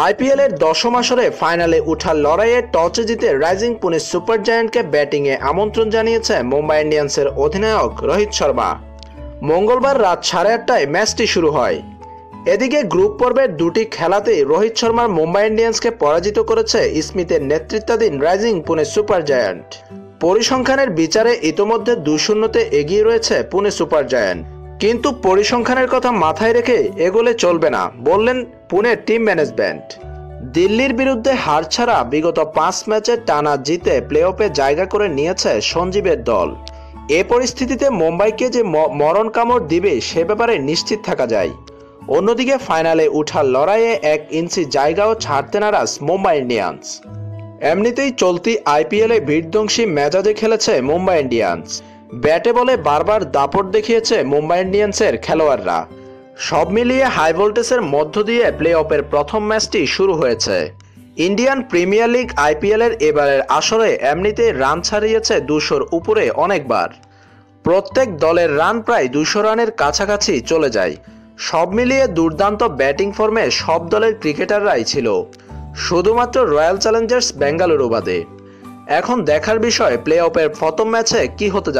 IPL এর দশম আসরে ফাইনালে ওঠার লড়াইয়ে টসে জিতে রাইজিং পুনে সুপার জায়ান্টকে ব্যাটিংয়ে আমন্ত্রণ জানিয়েছে মুম্বাই ইন্ডিয়ান্সের অধিনায়ক রোহিত শর্মা। মঙ্গলবার রাত 8:30টায় ম্যাচটি শুরু হয়। এদিকে গ্রুপ পর্বের দুটি খেলাতেই রোহিত শর্মার মুম্বাই ইন্ডিয়ান্সকে পরাজিত করেছে স্মিথের নেতৃত্বাধীন রাইজিং পুনে সুপার জায়ান্ট। পরিসংখ্যানের বিচারে ইতোমধ্যে 2-0-তে এগিয়ে রয়েছে পুনে সুপার জায়ান্ট। কিন্তু পরিসংখ্যানের কথা মাথায় রেখে এগোলে চলবে না, বললেন পুনের টিম ম্যানেজমেন্ট। দিল্লির বিরুদ্ধে হার ছাড়া বিগত 5 ম্যাচে টানা জিতে প্লে অফে জায়গা করে নিয়েছে সঞ্জীবের দল। এ পরিস্থিতিতে মুম্বাইকে যে মরণ কামড় দিবে সে ব্যাপারে নিশ্চিত থাকা যায়। অন্যদিকে ফাইনালে ওঠার লড়াইয়ে 1 ইঞ্চি জায়গাও ছাড়তে নারাজ মুম্বাই ইন্ডিয়ান্স। এমনিতেই চলতি আইপিএলে বিধ্বংসী মেজাজে খেলেছে মুম্বাই ইন্ডিয়ান্স। ব্যাটে বলে বারবার দাপট দেখিয়েছে মুম্বাই ইন্ডিয়ান্সের খেলোয়াড়রা। সব মিলিয়ে হাই ভোল্টেজের মধ্য দিয়ে প্লে অফের প্রথম ম্যাচটি শুরু হয়েছে। ইন্ডিয়ান প্রিমিয়ার লিগ আইপিএলের এবারের আসরে এমনিতেই রান ছাড়িয়েছে 200-র উপরে অনেকবার। প্রত্যেক দলের রান প্রায় 200 রানের কাছাকাছি চলে যায়। সব মিলিয়ে দুর্দান্ত ব্যাটিং ফর্মে সব দলের ক্রিকেটাররাই ছিল, শুধুমাত্র রয়্যাল চ্যালেঞ্জার্স বেঙ্গালুরু বাদে। এখন দেখার বিষয় প্লে অফের প্রথম ম্যাচে কি হতে যাচ্ছে।